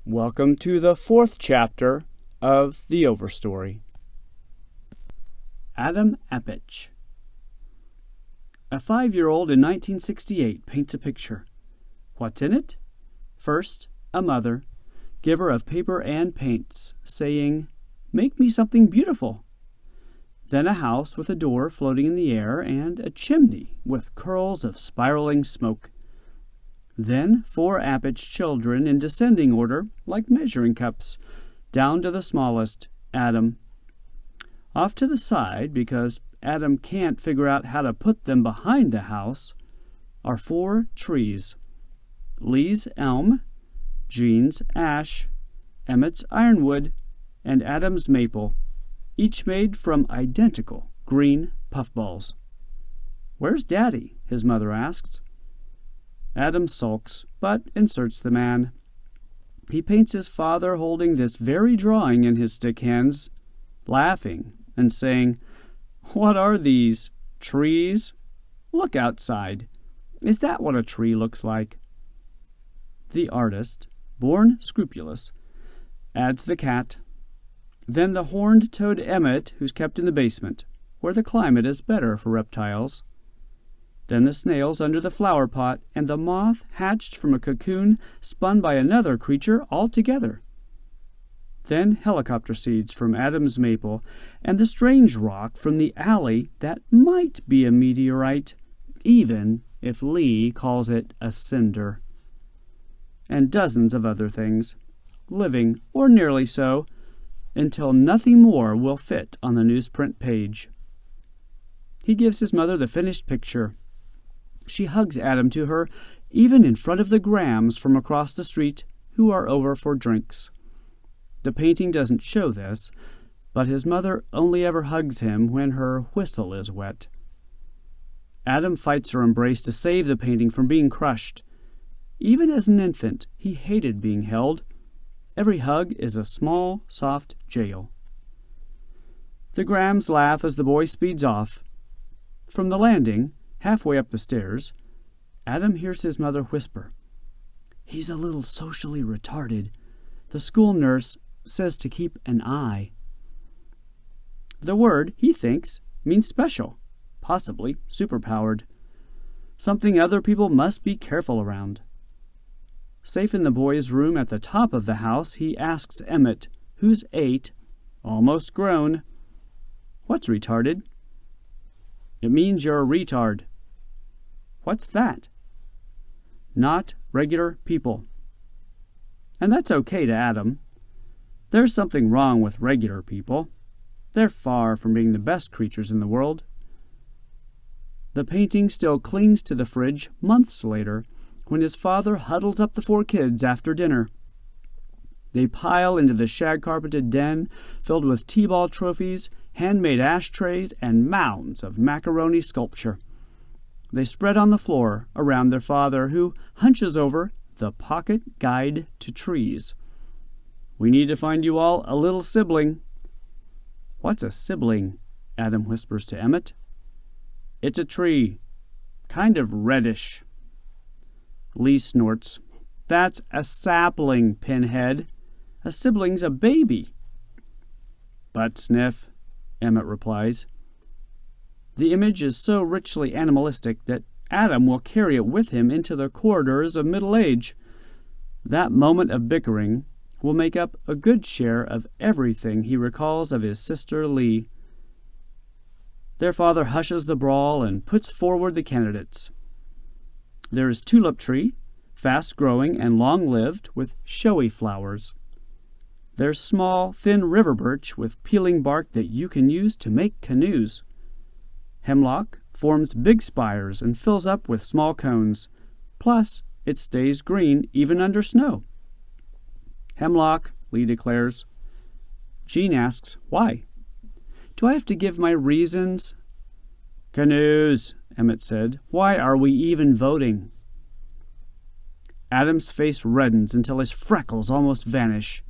Welcome to the 4th chapter of the Overstory. Adam Appich. A 5-year-old in 1968 paints a picture. What's in it? First, a mother, giver of paper and paints, saying, "Make me something beautiful." Then a house with a door floating in the air and a chimney with curls of spiraling smoke. Then 4 Appich children in descending order, like measuring cups, down to the smallest, Adam. Off to the side, because Adam can't figure out how to put them behind the house, are 4 trees. Lee's elm, Jean's ash, Emmett's ironwood, and Adam's maple, each made from identical green puffballs. "Where's Daddy?" his mother asks. Adam sulks, but inserts the man. He paints his father holding this very drawing in his stick hands, laughing and saying, "What are these? Trees? Look outside. Is that what a tree looks like?" The artist, born scrupulous, adds the cat, then the horned-toed Emmett, who's kept in the basement, where the climate is better for reptiles. Then the snails under the flower pot, and the moth hatched from a cocoon spun by another creature altogether. Then helicopter seeds from Adam's maple, and the strange rock from the alley that might be a meteorite, even if Lee calls it a cinder. And dozens of other things, living or nearly so, until nothing more will fit on the newsprint page. He gives his mother the finished picture. She hugs Adam to her, even in front of the Grahams from across the street, who are over for drinks. The painting doesn't show this, but his mother only ever hugs him when her whistle is wet. Adam fights her embrace to save the painting from being crushed. Even as an infant, he hated being held. Every hug is a small, soft jail. The Grahams laugh as the boy speeds off. From the landing, halfway up the stairs, Adam hears his mother whisper, "He's a little socially retarded. The school nurse says to keep an eye." The word, he thinks, means special, possibly superpowered. Something other people must be careful around. Safe in the boy's room at the top of the house, he asks Emmett, who's 8, almost grown, "What's retarded?" "It means you're a retard." "What's that?" "Not regular people." And that's okay to Adam. There's something wrong with regular people. They're far from being the best creatures in the world. The painting still clings to the fridge months later, when his father huddles up the 4 kids after dinner. They pile into the shag-carpeted den filled with t-ball trophies, handmade ashtrays, and mounds of macaroni sculpture. They spread on the floor around their father, who hunches over the Pocket Guide to Trees. "We need to find you all a little sibling." "What's a sibling?" Adam whispers to Emmett. "It's a tree. Kind of reddish." Lee snorts. "That's a sapling, Pinhead. A sibling's a baby." "But sniff," Emmett replies. The image is so richly animalistic that Adam will carry it with him into the corridors of middle age. That moment of bickering will make up a good share of everything he recalls of his sister Lee. Their father hushes the brawl and puts forward the candidates. There is tulip tree, fast-growing and long-lived, with showy flowers. There's small, thin river birch with peeling bark that you can use to make canoes. Hemlock forms big spires and fills up with small cones. Plus, it stays green even under snow. "Hemlock," Lee declares. Jean asks, "Why?" "Do I have to give my reasons?" "Canoes," Emmett said. "Why are we even voting?" Adam's face reddens until his freckles almost vanish.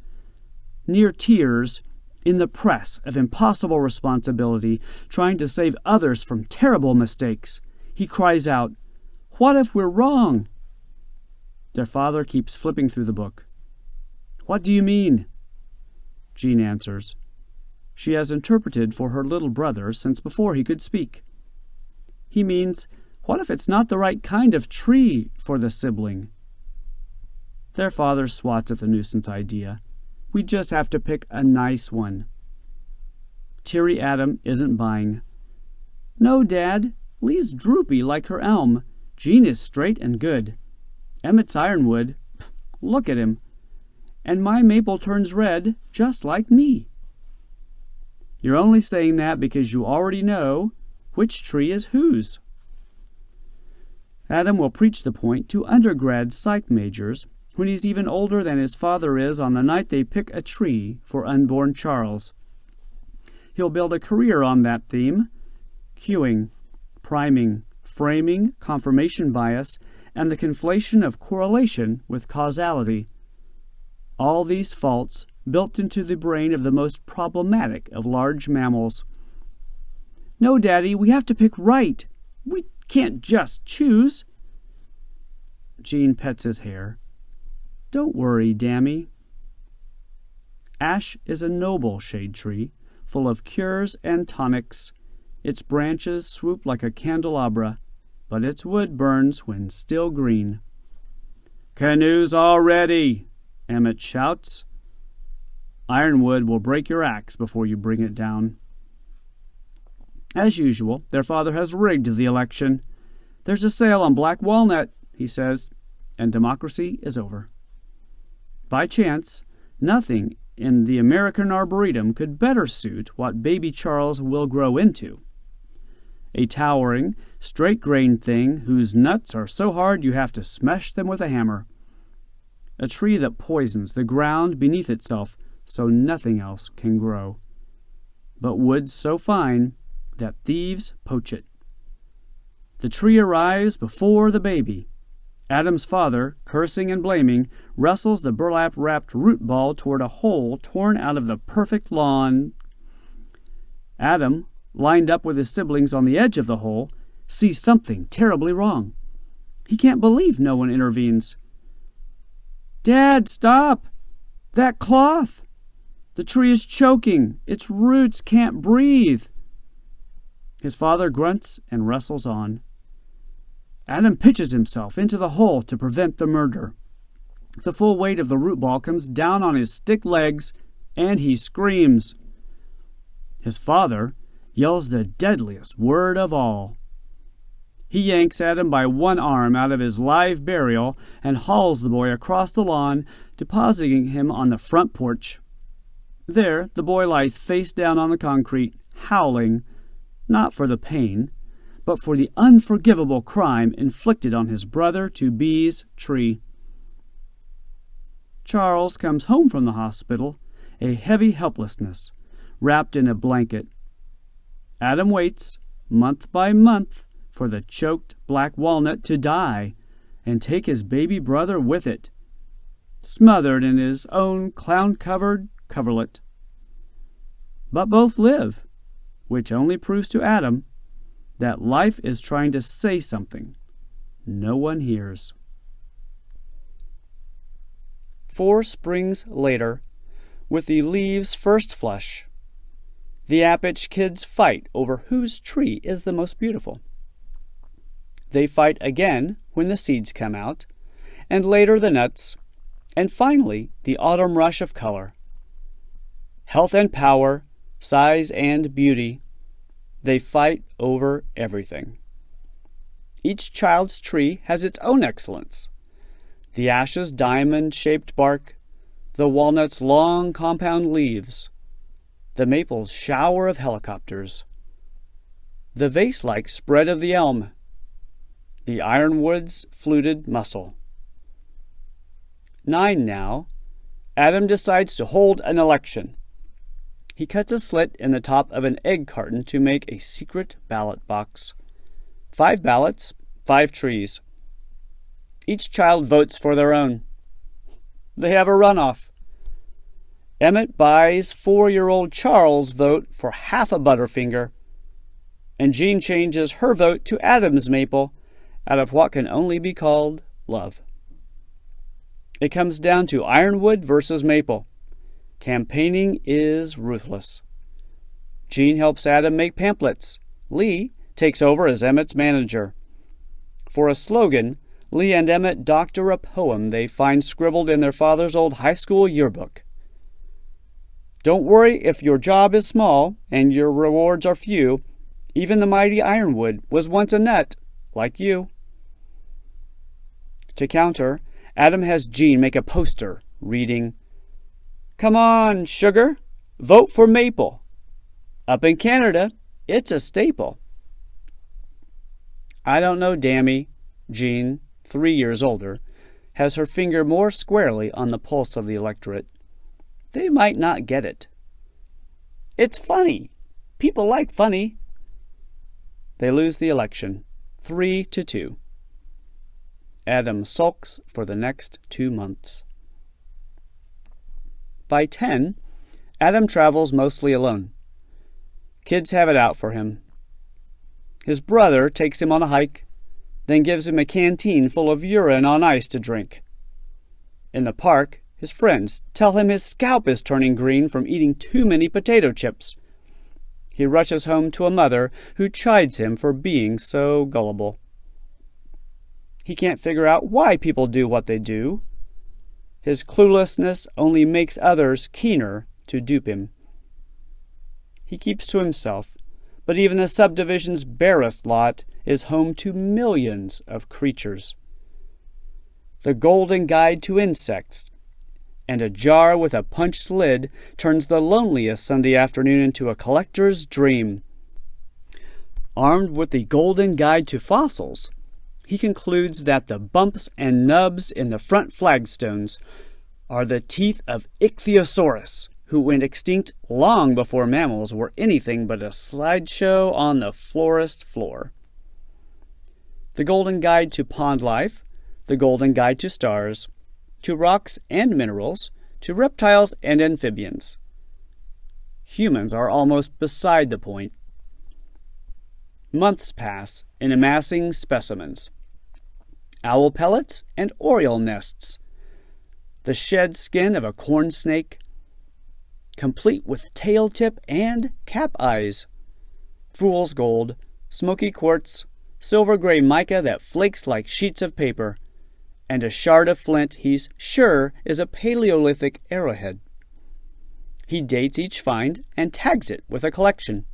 Near tears, in the press of impossible responsibility, trying to save others from terrible mistakes, he cries out, "What if we're wrong?" Their father keeps flipping through the book. What do you mean? Jean answers. She has interpreted for her little brother since before he could speak. He means, what if it's not the right kind of tree for the sibling? Their father swats at the nuisance idea. We just have to pick a nice one. Teary Adam isn't buying. No, Dad. Lee's droopy like her elm. Jean is straight and good. Emmett's ironwood. Look at him. And my maple turns red, just like me. You're only saying that because you already know which tree is whose. Adam will preach the point to undergrad psych majors when he's even older than his father is on the night they pick a tree for unborn Charles. He'll build a career on that theme, cueing, priming, framing, confirmation bias, and the conflation of correlation with causality. All these faults built into the brain of the most problematic of large mammals. No, Daddy, we have to pick right. We can't just choose. Jean pets his hair. Don't worry, Dammy. Ash is a noble shade tree, full of cures and tonics. Its branches swoop like a candelabra, but its wood burns when still green. Canoes all ready, Emmett shouts. Ironwood will break your axe before you bring it down. As usual, their father has rigged the election. There's a sale on black walnut, he says, and democracy is over. By chance, nothing in the American Arboretum could better suit what baby Charles will grow into. A towering, straight-grained thing whose nuts are so hard you have to smash them with a hammer. A tree that poisons the ground beneath itself so nothing else can grow. But wood so fine that thieves poach it. The tree arrives before the baby. Adam's father, cursing and blaming, wrestles the burlap-wrapped root ball toward a hole torn out of the perfect lawn. Adam, lined up with his siblings on the edge of the hole, sees something terribly wrong. He can't believe no one intervenes. Dad, stop! That cloth! The tree is choking. Its roots can't breathe. His father grunts and wrestles on. Adam pitches himself into the hole to prevent the murder. The full weight of the root ball comes down on his stick legs, and he screams. His father yells the deadliest word of all. He yanks Adam by one arm out of his live burial and hauls the boy across the lawn, depositing him on the front porch. There, the boy lies face down on the concrete, howling, not for the pain, but for the unforgivable crime inflicted on his brother-to-be's tree. Charles comes home from the hospital, a heavy helplessness, wrapped in a blanket. Adam waits, month by month, for the choked black walnut to die and take his baby brother with it, smothered in his own clown-covered coverlet. But both live, which only proves to Adam that life is trying to say something no one hears. 4 springs later, with the leaves first flush, the Appich kids fight over whose tree is the most beautiful. They fight again when the seeds come out, and later the nuts, and finally the autumn rush of color. Health and power, size and beauty, they fight over everything. Each child's tree has its own excellence. The ash's diamond-shaped bark, the walnut's long compound leaves, the maple's shower of helicopters, the vase-like spread of the elm, the ironwood's fluted muscle. 9 now, Adam decides to hold an election. He cuts a slit in the top of an egg carton to make a secret ballot box. 5 ballots, 5 trees. Each child votes for their own. They have a runoff. Emmett buys 4-year-old Charles' vote for half a Butterfinger, and Jean changes her vote to Adam's maple out of what can only be called love. It comes down to ironwood versus maple. Campaigning is ruthless. Jean helps Adam make pamphlets. Lee takes over as Emmett's manager. For a slogan, Lee and Emmett doctor a poem they find scribbled in their father's old high school yearbook. Don't worry if your job is small and your rewards are few. Even the mighty ironwood was once a nut, like you. To counter, Adam has Jean make a poster reading, "Come on, sugar, vote for maple. Up in Canada, it's a staple." I don't know, Dammy. Jean, 3 years older, has her finger more squarely on the pulse of the electorate. They might not get it. It's funny. People like funny. They lose the election, 3-2. Adam sulks for the next 2 months. By 10, Adam travels mostly alone. Kids have it out for him. His brother takes him on a hike, then gives him a canteen full of urine on ice to drink. In the park, his friends tell him his scalp is turning green from eating too many potato chips. He rushes home to a mother who chides him for being so gullible. He can't figure out why people do what they do. His cluelessness only makes others keener to dupe him. He keeps to himself, but even the subdivision's barest lot is home to millions of creatures. The Golden Guide to Insects and a jar with a punched lid turns the loneliest Sunday afternoon into a collector's dream. Armed with the Golden Guide to Fossils, he concludes that the bumps and nubs in the front flagstones are the teeth of Ichthyosaurus, who went extinct long before mammals were anything but a slideshow on the florist floor. The Golden Guide to Pond Life, the Golden Guide to Stars, to rocks and minerals, to reptiles and amphibians. Humans are almost beside the point. Months pass in amassing specimens. Owl pellets and oriole nests. The shed skin of a corn snake, complete with tail tip and cap eyes. Fool's gold, smoky quartz, silver-gray mica that flakes like sheets of paper, and a shard of flint he's sure is a Paleolithic arrowhead. He dates each find and tags it with a collection.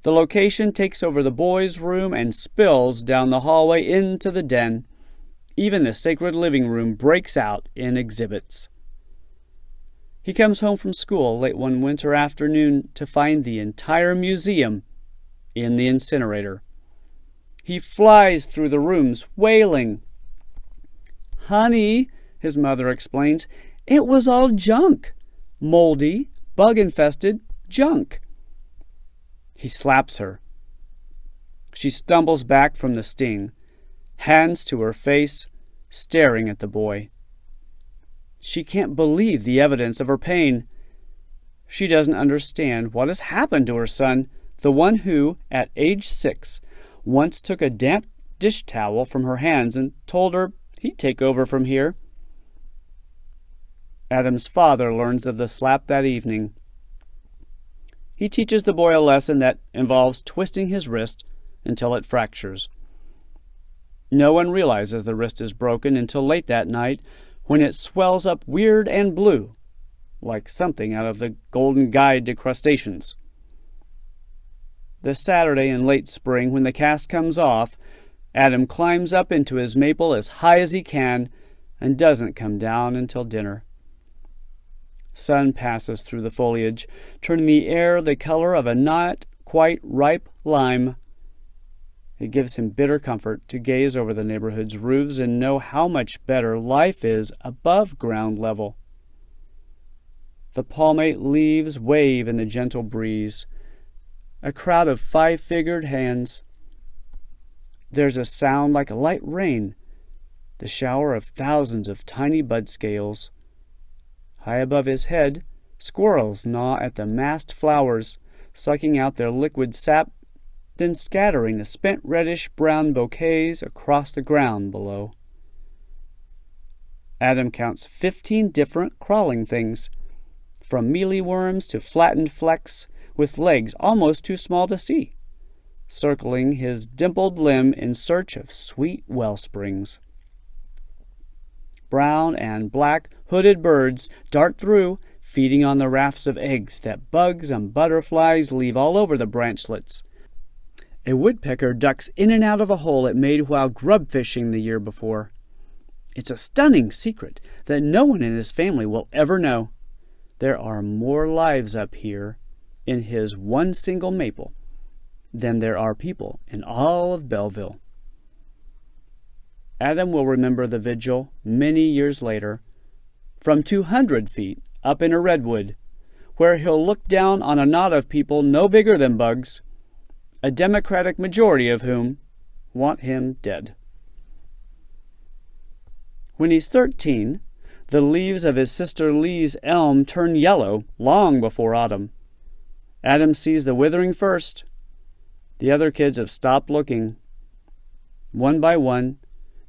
The location takes over the boys' room and spills down the hallway into the den. Even the sacred living room breaks out in exhibits. He comes home from school late one winter afternoon to find the entire museum in the incinerator. He flies through the rooms, wailing. "Honey," his mother explains, "it was all junk. Moldy, bug-infested junk." He slaps her. She stumbles back from the sting, hands to her face, staring at the boy. She can't believe the evidence of her pain. She doesn't understand what has happened to her son, the one who, at age 6, once took a damp dish towel from her hands and told her he'd take over from here. Adam's father learns of the slap that evening. He teaches the boy a lesson that involves twisting his wrist until it fractures. No one realizes the wrist is broken until late that night, when it swells up weird and blue, like something out of the Golden Guide to Crustaceans. The Saturday in late spring, when the cast comes off, Adam climbs up into his maple as high as he can and doesn't come down until dinner. Sun passes through the foliage, turning the air the color of a not quite ripe lime. It gives him bitter comfort to gaze over the neighborhood's roofs and know how much better life is above ground level. The palmate leaves wave in the gentle breeze. A crowd of 5-figured hands. There's a sound like a light rain, the shower of thousands of tiny bud scales. High above his head, squirrels gnaw at the massed flowers, sucking out their liquid sap, then scattering the spent reddish-brown bouquets across the ground below. Adam counts 15 different crawling things, from mealyworms to flattened flecks with legs almost too small to see, circling his dimpled limb in search of sweet well springs. Brown and black hooded birds dart through, feeding on the rafts of eggs that bugs and butterflies leave all over the branchlets. A woodpecker ducks in and out of a hole it made while grub fishing the year before. It's a stunning secret that no one in his family will ever know. There are more lives up here in his one single maple than there are people in all of Belleville. Adam will remember the vigil many years later, from 200 feet up in a redwood, where he'll look down on a knot of people no bigger than bugs, a Democratic majority of whom want him dead. When he's 13, the leaves of his sister Lee's elm turn yellow long before autumn. Adam sees the withering first. The other kids have stopped looking. One by one,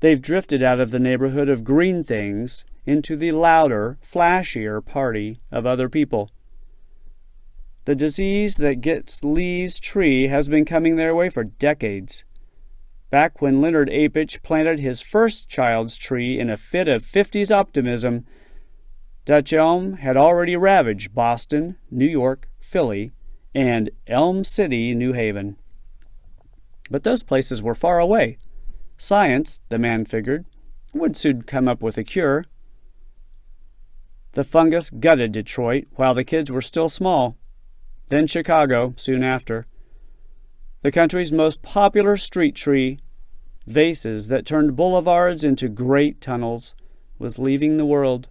they've drifted out of the neighborhood of green things into the louder, flashier party of other people. The disease that gets Lee's tree has been coming their way for decades. Back when Leonard Appich planted his first child's tree in a fit of 50s optimism, Dutch elm had already ravaged Boston, New York, Philly, and Elm City, New Haven. But those places were far away. Science, the man figured, would soon come up with a cure. The fungus gutted Detroit while the kids were still small, then Chicago soon after. The country's most popular street tree, vases that turned boulevards into great tunnels, was leaving the world.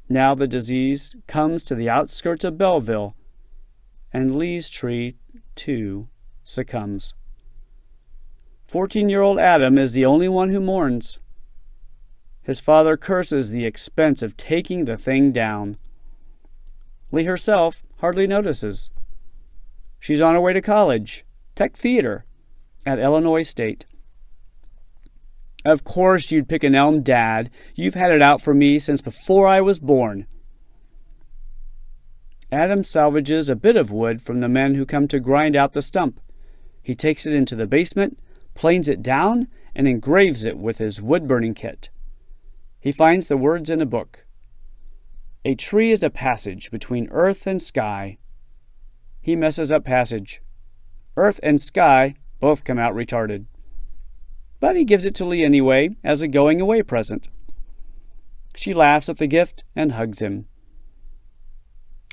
Now the disease comes to the outskirts of Belleville, and Lee's tree, too, succumbs. 14-year-old Adam is the only one who mourns. His father curses the expense of taking the thing down. Lee herself hardly notices. She's on her way to college, Tech Theater, at Illinois State. Of course you'd pick an elm, Dad. You've had it out for me since before I was born. Adam salvages a bit of wood from the men who come to grind out the stump. He takes it into the basement, planes it down, and engraves it with his wood-burning kit. He finds the words in a book. A tree is a passage between earth and sky. He messes up passage. Earth and sky both come out retarded. But he gives it to Lee anyway as a going-away present. She laughs at the gift and hugs him.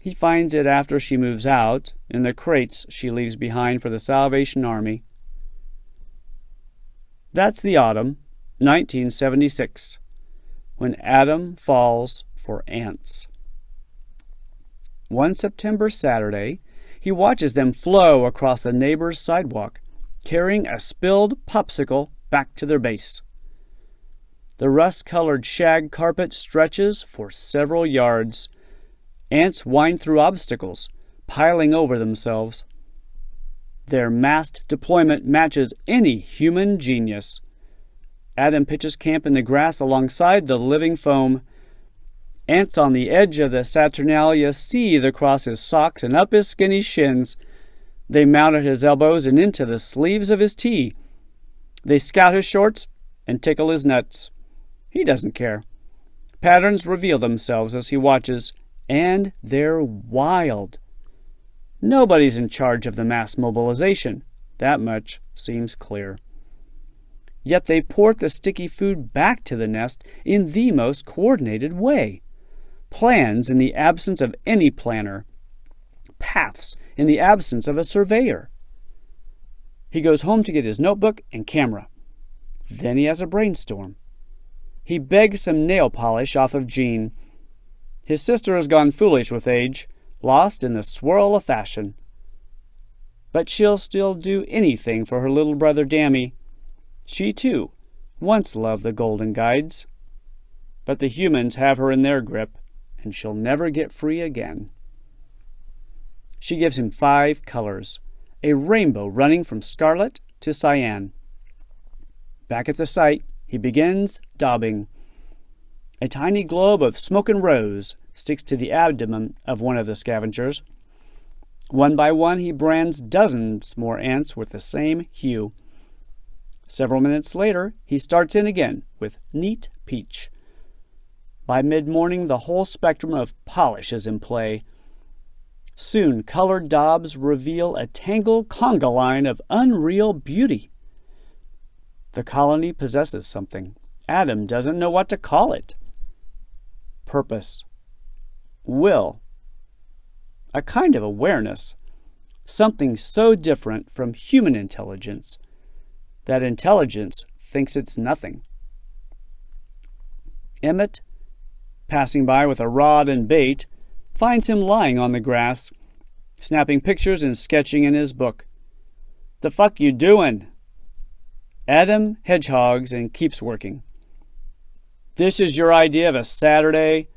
He finds it after she moves out, in the crates she leaves behind for the Salvation Army. That's the autumn, 1976, when Adam falls for ants. One September Saturday, he watches them flow across the neighbor's sidewalk, carrying a spilled popsicle back to their base. The rust-colored shag carpet stretches for several yards. Ants wind through obstacles, piling over themselves. Their massed deployment matches any human genius. Adam pitches camp in the grass alongside the living foam. Ants on the edge of the Saturnalia seethe across his socks and up his skinny shins. They mount at his elbows and into the sleeves of his tee. They scout his shorts and tickle his nuts. He doesn't care. Patterns reveal themselves as he watches, and they're wild. Nobody's in charge of the mass mobilization. That much seems clear. Yet they port the sticky food back to the nest in the most coordinated way. Plans in the absence of any planner. Paths in the absence of a surveyor. He goes home to get his notebook and camera. Then he has a brainstorm. He begs some nail polish off of Jean. His sister has gone foolish with age, lost in the swirl of fashion. But she'll still do anything for her little brother Dammy. She, too, once loved the Golden Guides. But the humans have her in their grip, and she'll never get free again. She gives him 5 colors, a rainbow running from scarlet to cyan. Back at the site, he begins daubing. A tiny globe of smoke and rose sticks to the abdomen of one of the scavengers. One by one, he brands dozens more ants with the same hue. Several minutes later, he starts in again with neat peach. By mid-morning, the whole spectrum of polish is in play. Soon, colored daubs reveal a tangled conga line of unreal beauty. The colony possesses something. Adam doesn't know what to call it. Purpose. Will. A kind of awareness. Something so different from human intelligence that intelligence thinks it's nothing. Emmett, passing by with a rod and bait, finds him lying on the grass, snapping pictures and sketching in his book. "The fuck you doin'?" Adam hedgehogs and keeps working. "This is your idea of a Saturday?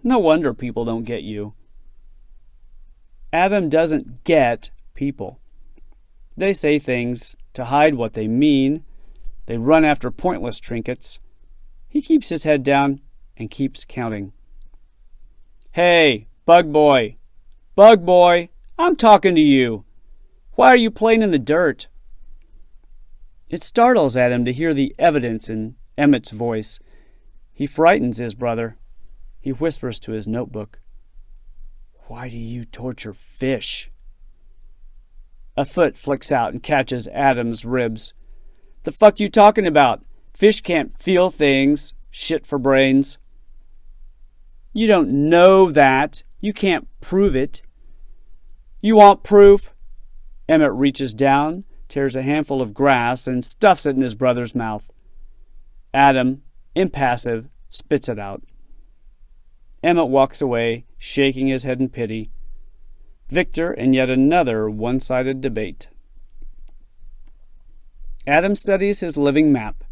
No wonder people don't get you." Adam doesn't get people. They say things to hide what they mean. They run after pointless trinkets. He keeps his head down and keeps counting. "Hey, Bug Boy! Bug Boy! I'm talking to you! Why are you playing in the dirt?" It startles Adam to hear the evidence in Emmett's voice. He frightens his brother. He whispers to his notebook, "Why do you torture fish?" A foot flicks out and catches Adam's ribs. "The fuck you talking about? Fish can't feel things. Shit for brains." "You don't know that. You can't prove it." "You want proof?" Emmett reaches down, tears a handful of grass, and stuffs it in his brother's mouth. Adam, impassive, spits it out. Emmett walks away, shaking his head in pity. Victor in yet another one-sided debate. Adam studies his living map.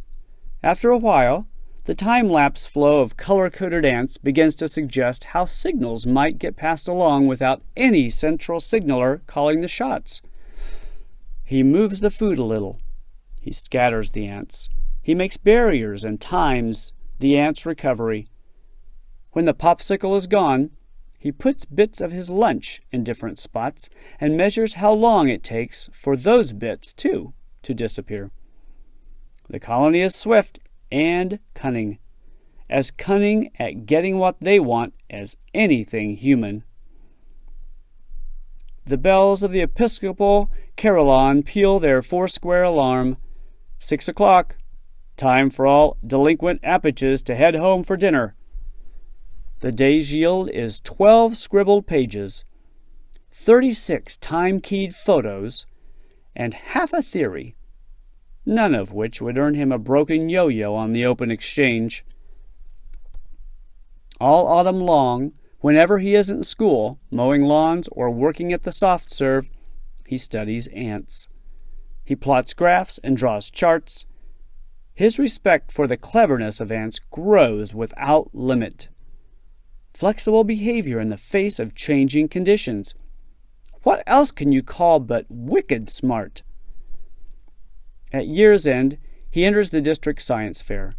After a while, the time-lapse flow of color-coded ants begins to suggest how signals might get passed along without any central signaler calling the shots. He moves the food a little. He scatters the ants. He makes barriers and times the ants' recovery. When the popsicle is gone, he puts bits of his lunch in different spots and measures how long it takes for those bits, too, to disappear. The colony is swift and cunning. As cunning at getting what they want as anything human. The bells of the Episcopal carillon peal their four-square alarm. 6 o'clock. Time for all delinquent Appiches to head home for dinner. The day's yield is 12 scribbled pages, 36 time-keyed photos, and half a theory, none of which would earn him a broken yo-yo on the open exchange. All autumn long, whenever he isn't in school, mowing lawns, or working at the soft serve, he studies ants. He plots graphs and draws charts. His respect for the cleverness of ants grows without limit. Flexible behavior in the face of changing conditions. What else can you call but wicked smart? At year's end, he enters the district science fair.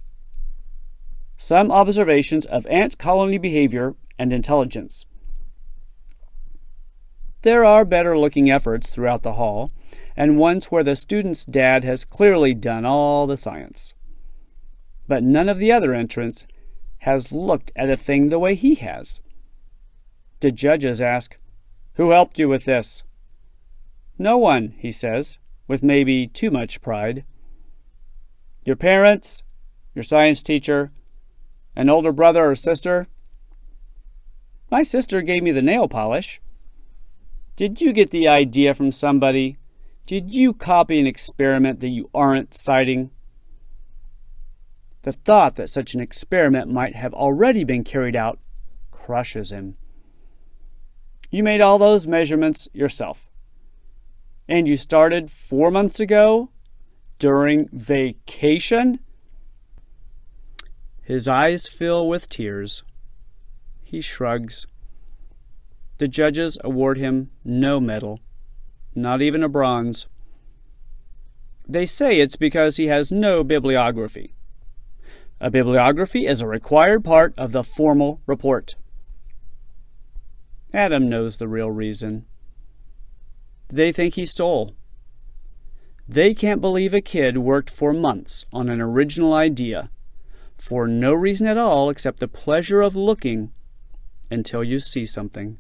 Some observations of ant colony behavior and intelligence. There are better-looking efforts throughout the hall, and ones where the student's dad has clearly done all the science. But none of the other entrants has looked at a thing the way he has. The judges ask, "Who helped you with this?" "No one," he says, with maybe too much pride. "Your parents? Your science teacher? An older brother or sister?" "My sister gave me the nail polish." "Did you get the idea from somebody? Did you copy an experiment that you aren't citing?" The thought that such an experiment might have already been carried out crushes him. "You made all those measurements yourself. And you started 4 months ago? During vacation?" His eyes fill with tears. He shrugs. The judges award him no medal, not even a bronze. They say it's because he has no bibliography. A bibliography is a required part of the formal report. Adam knows the real reason. They think he stole. They can't believe a kid worked for months on an original idea for no reason at all except the pleasure of looking until you see something.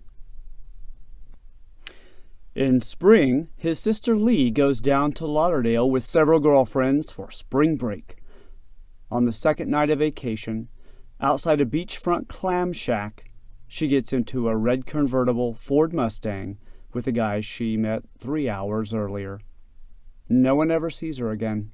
In spring, his sister Lee goes down to Lauderdale with several girlfriends for spring break. On the second night of vacation, outside a beachfront clam shack, she gets into a red convertible Ford Mustang with a guy she met 3 hours earlier. No one ever sees her again.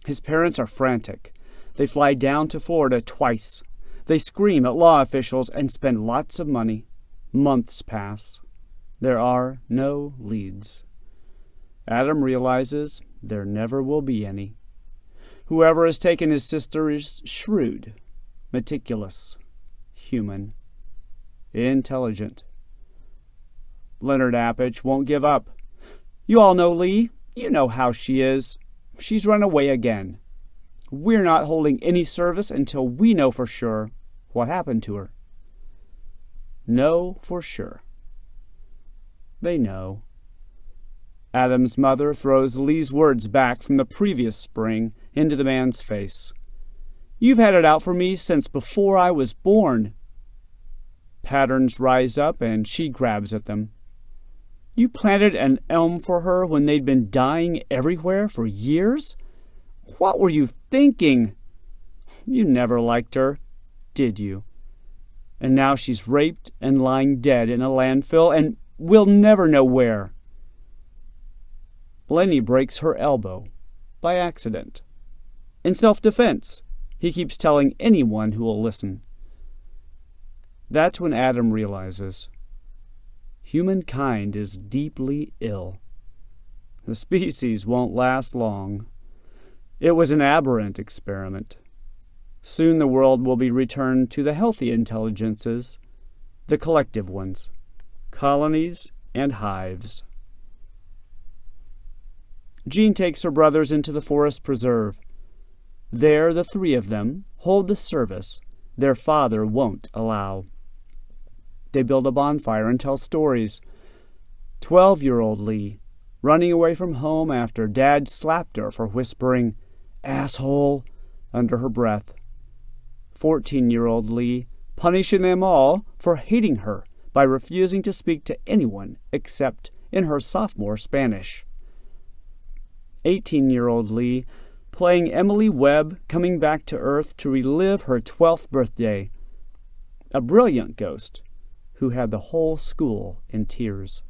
His parents are frantic. They fly down to Florida twice. They scream at law officials and spend lots of money. Months pass. There are no leads. Adam realizes there never will be any. Whoever has taken his sister is shrewd, meticulous, human, intelligent. Leonard Appich won't give up. You all know Lee. You know how she is. She's run away again. We're not holding any service until we know for sure what happened to her. Know for sure. They know. Adam's mother throws Lee's words back from the previous spring into the man's face. You've had it out for me since before I was born. Patterns rise up and she grabs at them. You planted an elm for her when they'd been dying everywhere for years? What were you thinking? You never liked her, did you? And now she's raped and lying dead in a landfill, and we'll never know where. Lenny breaks her elbow by accident. In self-defense, he keeps telling anyone who will listen. That's when Adam realizes humankind is deeply ill. The species won't last long. It was an aberrant experiment. Soon the world will be returned to the healthy intelligences, the collective ones, colonies and hives. Jean takes her brothers into the forest preserve. There the three of them hold the service their father won't allow. They build a bonfire and tell stories. 12-year-old Lee, running away from home after Dad slapped her for whispering, "Asshole," under her breath. 14-year-old Lee, punishing them all for hating her by refusing to speak to anyone except in her sophomore Spanish. 18-year-old Lee, playing Emily Webb coming back to Earth to relive her 12th birthday. A brilliant ghost who had the whole school in tears.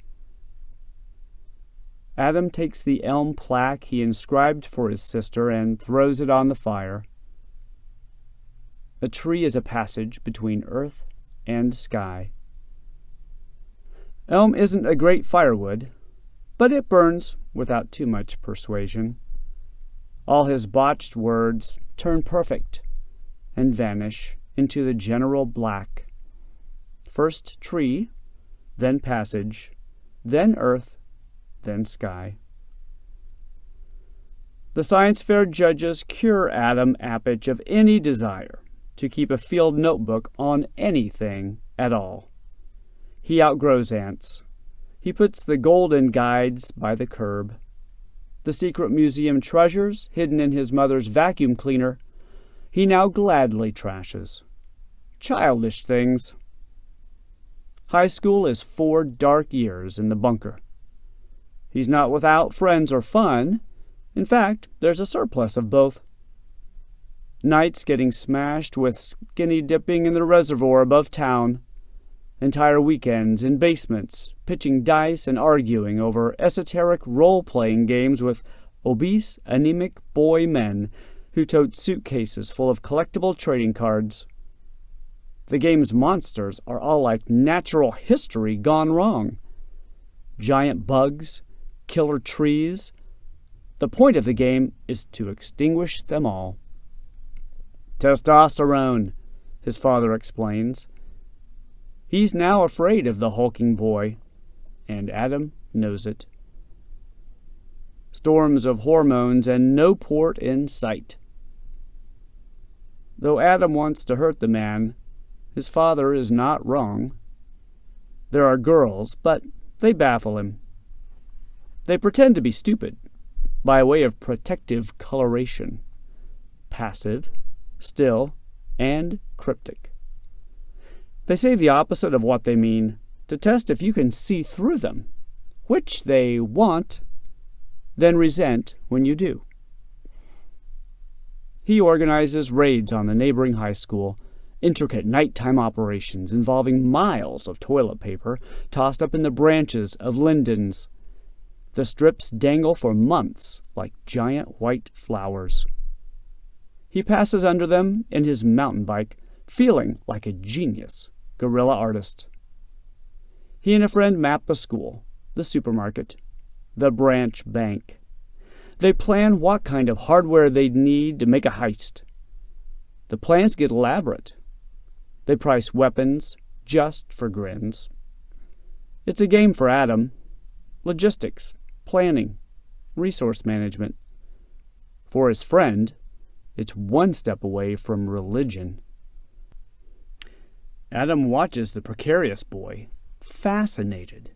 Adam takes the elm plaque he inscribed for his sister and throws it on the fire. A tree is a passage between earth and sky. Elm isn't a great firewood, but it burns without too much persuasion. All his botched words turn perfect and vanish into the general black. First tree, then passage, then earth, then sky. The science fair judges cure Adam Appich of any desire to keep a field notebook on anything at all. He outgrows ants. He puts the golden guides by the curb. The secret museum treasures hidden in his mother's vacuum cleaner he now gladly trashes. Childish things. High school is 4 dark years in the bunker. He's not without friends or fun. In fact, there's a surplus of both. Nights getting smashed with skinny dipping in the reservoir above town. Entire weekends in basements, pitching dice and arguing over esoteric role-playing games with obese, anemic boy men who tote suitcases full of collectible trading cards. The game's monsters are all like natural history gone wrong. Giant bugs, killer trees. The point of the game is to extinguish them all. Testosterone, his father explains. He's now afraid of the hulking boy, and Adam knows it. Storms of hormones and no port in sight. Though Adam wants to hurt the man, his father is not wrong. There are girls, but they baffle him. They pretend to be stupid, by way of protective coloration. Passive, still, and cryptic. They say the opposite of what they mean, to test if you can see through them, which they want, then resent when you do. He organizes raids on the neighboring high school, intricate nighttime operations involving miles of toilet paper tossed up in the branches of lindens. The strips dangle for months like giant white flowers. He passes under them in his mountain bike, feeling like a genius guerrilla artist. He and a friend map the school, the supermarket, the branch bank. They plan what kind of hardware they'd need to make a heist. The plans get elaborate. They price weapons just for grins. It's a game for Adam. Logistics, planning, resource management. For his friend, it's one step away from religion. Adam watches the precarious boy, fascinated.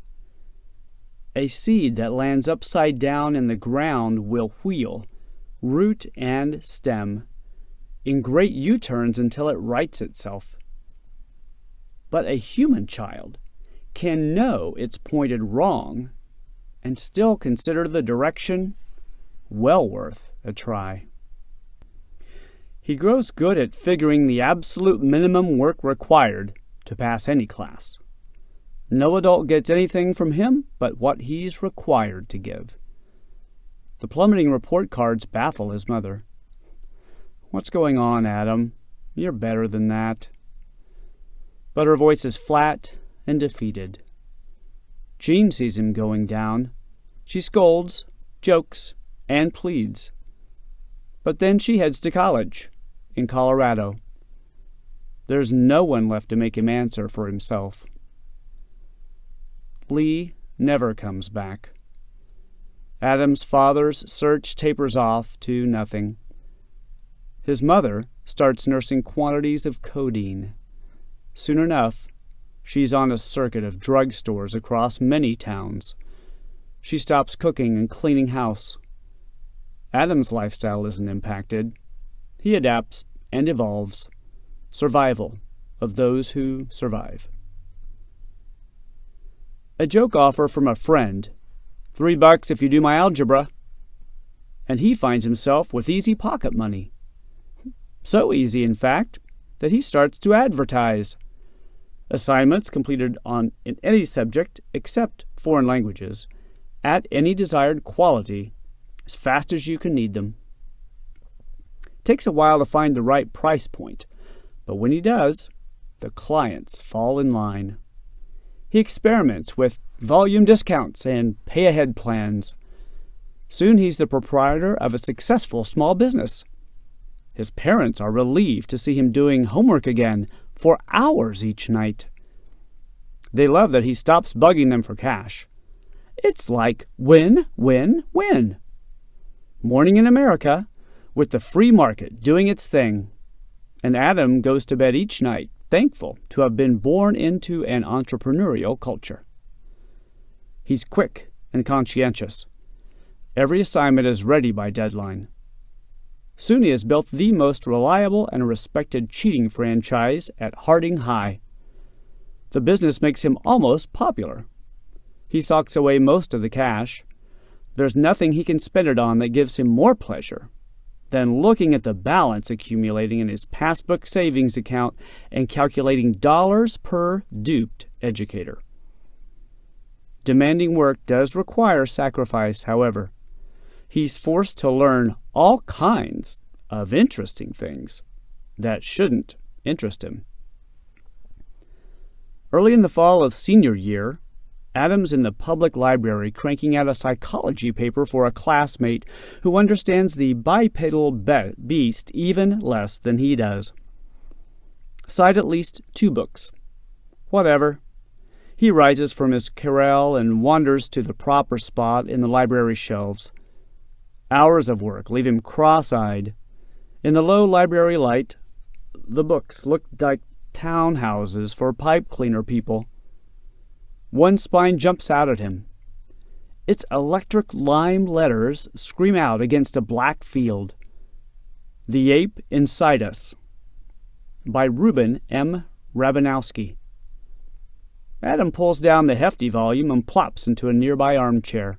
A seed that lands upside down in the ground will wheel, root and stem, in great U-turns until it rights itself. But a human child can know it's pointed wrong and still consider the direction well worth a try. He grows good at figuring the absolute minimum work required to pass any class. No adult gets anything from him but what he's required to give. The plummeting report cards baffle his mother. "What's going on, Adam? You're better than that." But her voice is flat and defeated. Jean sees him going down. She scolds, jokes, and pleads. But then she heads to college, in Colorado. There's no one left to make him answer for himself. Lee never comes back. Adam's father's search tapers off to nothing. His mother starts nursing quantities of codeine. Soon enough, she's on a circuit of drugstores across many towns. She stops cooking and cleaning house. Adam's lifestyle isn't impacted. He adapts and evolves. Survival of those who survive. A joke offer from a friend, $3 if you do my algebra, and he finds himself with easy pocket money. So easy, in fact, that he starts to advertise. Assignments completed in any subject except foreign languages, at any desired quality, as fast as you can need them. Takes a while to find the right price point, but when he does, the clients fall in line. He experiments with volume discounts and pay-ahead plans. Soon he's the proprietor of a successful small business. His parents are relieved to see him doing homework again for hours each night. They love that he stops bugging them for cash. It's like win, win, win. Morning in America, with the free market doing its thing. And Adam goes to bed each night thankful to have been born into an entrepreneurial culture. He's quick and conscientious. Every assignment is ready by deadline. Soon he has built the most reliable and respected cheating franchise at Harding High. The business makes him almost popular. He socks away most of the cash. There's nothing he can spend it on that gives him more pleasure than looking at the balance accumulating in his passbook savings account and calculating dollars per duped educator. Demanding work does require sacrifice, however. He's forced to learn all kinds of interesting things that shouldn't interest him. Early in the fall of senior year, Adam's in the public library cranking out a psychology paper for a classmate who understands the bipedal beast even less than he does. Cite at least 2 books. Whatever. He rises from his carrel and wanders to the proper spot in the library shelves. Hours of work leave him cross-eyed. In the low library light, The books looked like townhouses for pipe cleaner people. One spine jumps out at him. Its electric lime letters scream out against a black field. The Ape Inside Us, by Reuben M. Rabinowski. Adam pulls down the hefty volume and plops into a nearby armchair.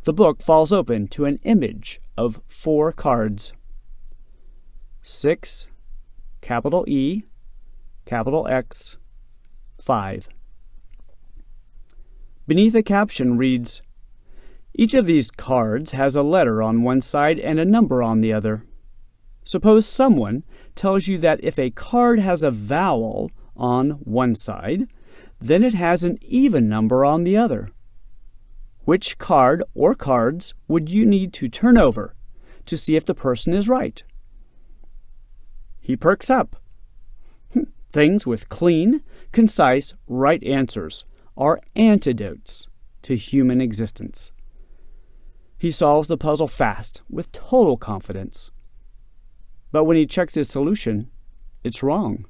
The book falls open to an image of 4 cards. 6, capital E, capital X, 5. Beneath a caption reads, "Each of these cards has a letter on one side and a number on the other. Suppose someone tells you that if a card has a vowel on one side, then it has an even number on the other. Which card or cards would you need to turn over to see if the person is right?" He perks up. Things with clean, concise, right answers are antidotes to human existence. He solves the puzzle fast, with total confidence. But when he checks his solution, it's wrong.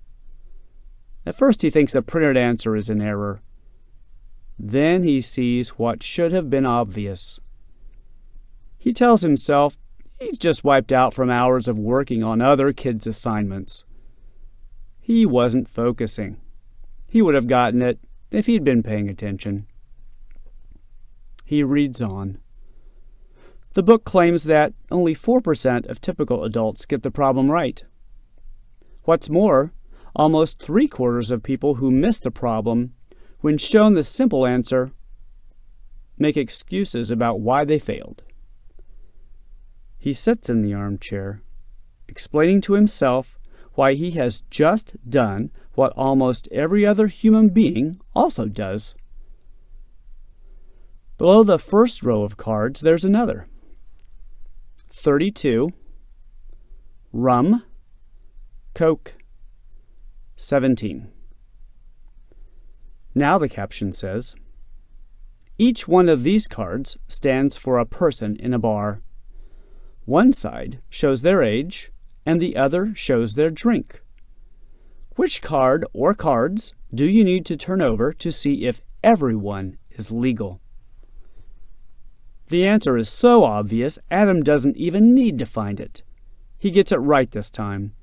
At first he thinks the printed answer is in error. Then he sees what should have been obvious. He tells himself he's just wiped out from hours of working on other kids' assignments. He wasn't focusing. He would have gotten it if he'd been paying attention. He reads on. The book claims that only 4% of typical adults get the problem right. What's more, almost 3/4 of people who miss the problem, when shown the simple answer, make excuses about why they failed. He sits in the armchair, explaining to himself why he has just done what almost every other human being also does. Below the first row of cards, there's another. 32, rum, Coke, 17. Now the caption says, each one of these cards stands for a person in a bar. One side shows their age, and the other shows their drink. Which card or cards do you need to turn over to see if everyone is legal? The answer is so obvious, Adam doesn't even need to find it. He gets it right this time,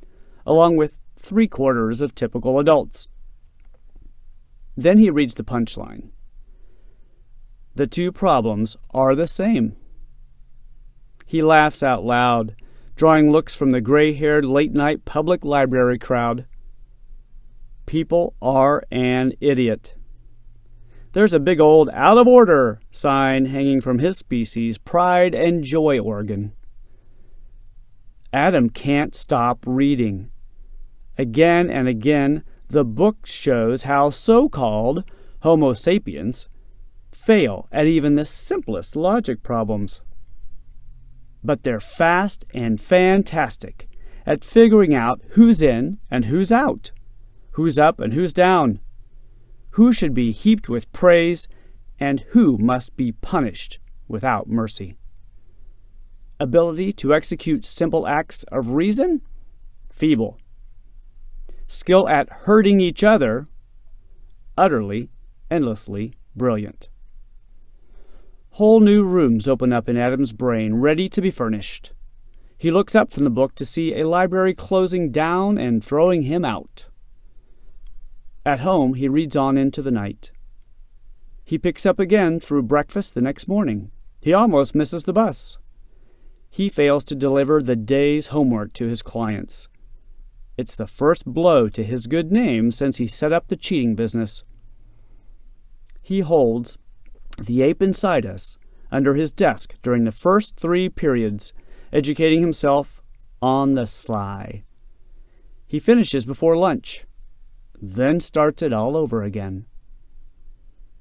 along with 3/4 of typical adults. Then he reads the punchline. The two problems are the same. He laughs out loud, drawing looks from the gray-haired late-night public library crowd. People are an idiot. There's a big old "out of order" sign hanging from his species' pride and joy organ. Adam can't stop reading. Again and again, the book shows how so-called Homo sapiens fail at even the simplest logic problems. But they're fast and fantastic at figuring out who's in and who's out, who's up and who's down, who should be heaped with praise, and who must be punished without mercy. Ability to execute simple acts of reason? Feeble. Skill at hurting each other? Utterly, endlessly brilliant. Whole new rooms open up in Adam's brain, ready to be furnished. He looks up from the book to see a library closing down and throwing him out. At home, he reads on into the night. He picks up again through breakfast the next morning. He almost misses the bus. He fails to deliver the day's homework to his clients. It's the first blow to his good name since he set up the cheating business. He holds The Ape Inside Us under his desk during the first 3 periods, educating himself on the sly. He finishes before lunch, then starts it all over again.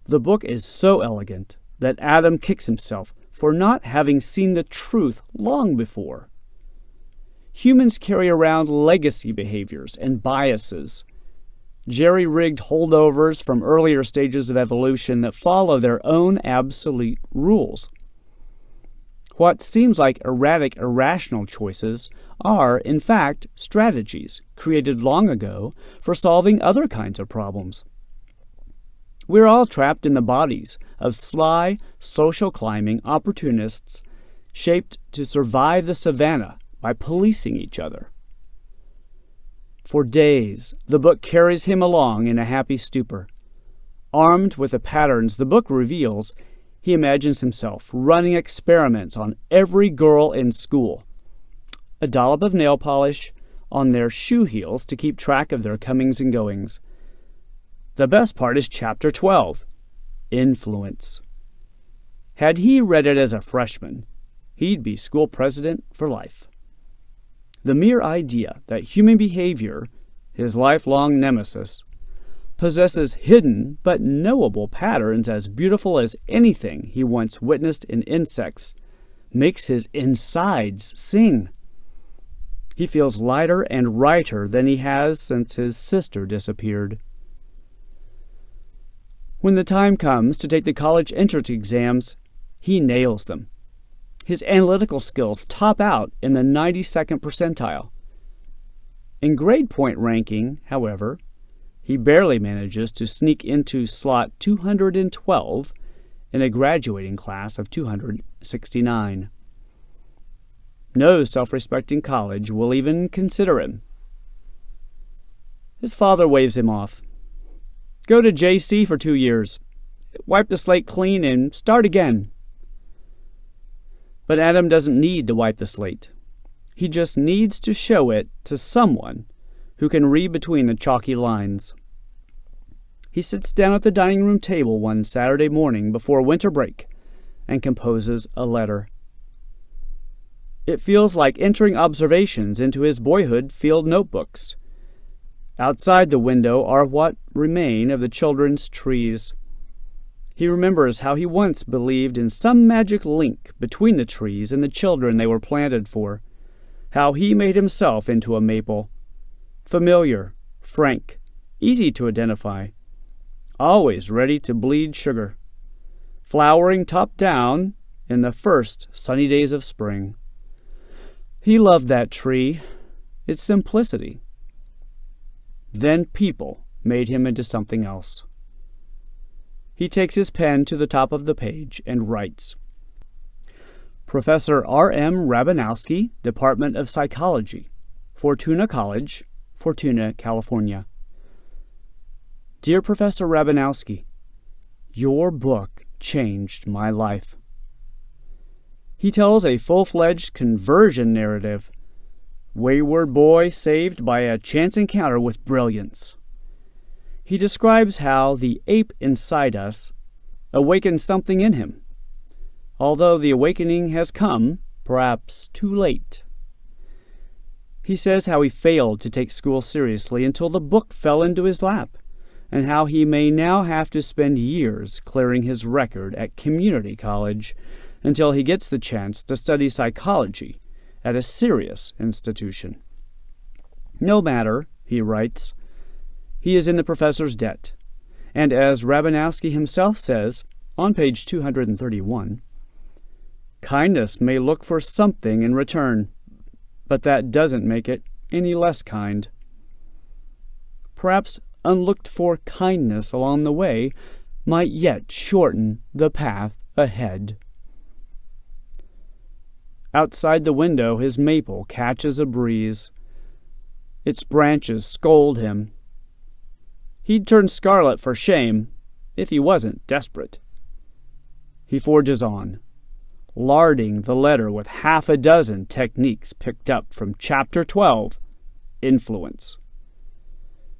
The book is so elegant that Adam kicks himself for not having seen the truth long before. Humans carry around legacy behaviors and biases, jerry-rigged holdovers from earlier stages of evolution that follow their own absolute rules. What seems like erratic, irrational choices are, in fact, strategies created long ago for solving other kinds of problems. We're all trapped in the bodies of sly, social climbing opportunists shaped to survive the savannah by policing each other. For days, the book carries him along in a happy stupor. Armed with the patterns the book reveals, he imagines himself running experiments on every girl in school. A dollop of nail polish on their shoe heels to keep track of their comings and goings. The best part is Chapter 12, Influence. Had he read it as a freshman, he'd be school president for life. The mere idea that human behavior, his lifelong nemesis, possesses hidden but knowable patterns as beautiful as anything he once witnessed in insects makes his insides sing. He feels lighter and righter than he has since his sister disappeared. When the time comes to take the college entrance exams, he nails them. His analytical skills top out in the 92nd percentile. In grade point ranking, however, he barely manages to sneak into slot 212 in a graduating class of 269. No self-respecting college will even consider him. His father waves him off. Go to JC for 2 years. Wipe the slate clean and start again. But Adam doesn't need to wipe the slate. He just needs to show it to someone who can read between the chalky lines. He sits down at the dining room table one Saturday morning before winter break and composes a letter. It feels like entering observations into his boyhood field notebooks. Outside the window are what remain of the children's trees. He remembers how he once believed in some magic link between the trees and the children they were planted for, how he made himself into a maple. Familiar, frank, easy to identify, always ready to bleed sugar, flowering top down in the first sunny days of spring. He loved that tree, its simplicity. Then people made him into something else. He takes his pen to the top of the page and writes, Professor R.M. Rabanowski, Department of Psychology, Fortuna College, Fortuna, California. Dear Professor Rabanowski, your book changed my life. He tells a full-fledged conversion narrative. Wayward boy saved by a chance encounter with brilliance. He describes how the ape inside us awakened something in him, although the awakening has come, perhaps too late. He says how he failed to take school seriously until the book fell into his lap, and how he may now have to spend years clearing his record at community college until he gets the chance to study psychology at a serious institution. No matter, he writes, he is in the professor's debt, and as Rabanowski himself says on page 231, kindness may look for something in return, but that doesn't make it any less kind. Perhaps unlooked-for kindness along the way might yet shorten the path ahead. Outside the window, his maple catches a breeze. Its branches scold him. He'd turn scarlet for shame if he wasn't desperate. He forges on, larding the letter with 6 techniques picked up from Chapter 12, Influence.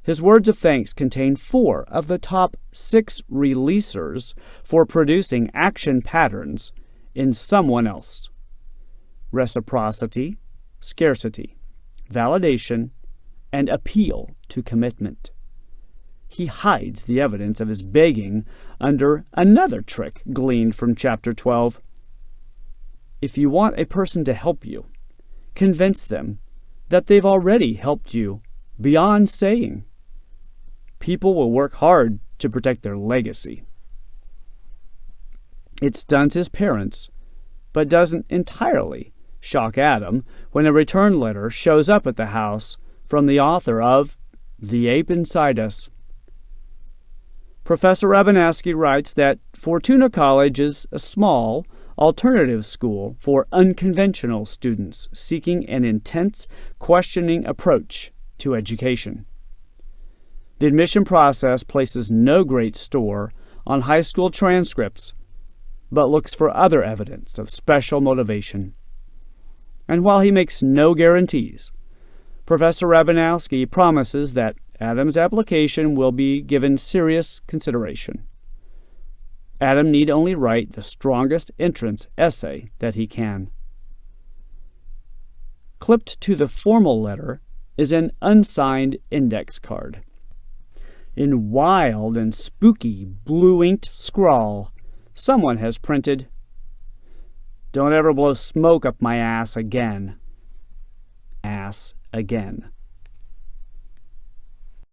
His words of thanks contain 4 of the top 6 releasers for producing action patterns in someone else: reciprocity, scarcity, validation, and appeal to commitment. He hides the evidence of his begging under another trick gleaned from Chapter 12. If you want a person to help you, convince them that they've already helped you beyond saying. People will work hard to protect their legacy. It stuns his parents but doesn't entirely shock Adam when a return letter shows up at the house from the author of The Ape Inside Us. Professor Rabanowski writes that Fortuna College is a small, alternative school for unconventional students seeking an intense, questioning approach to education. The admission process places no great store on high school transcripts, but looks for other evidence of special motivation. And while he makes no guarantees, Professor Rabanowski promises that Adam's application will be given serious consideration. Adam need only write the strongest entrance essay that he can. Clipped to the formal letter is an unsigned index card. In wild and spooky blue-inked scrawl, someone has printed, "Don't ever blow smoke up my ass again." Ass again.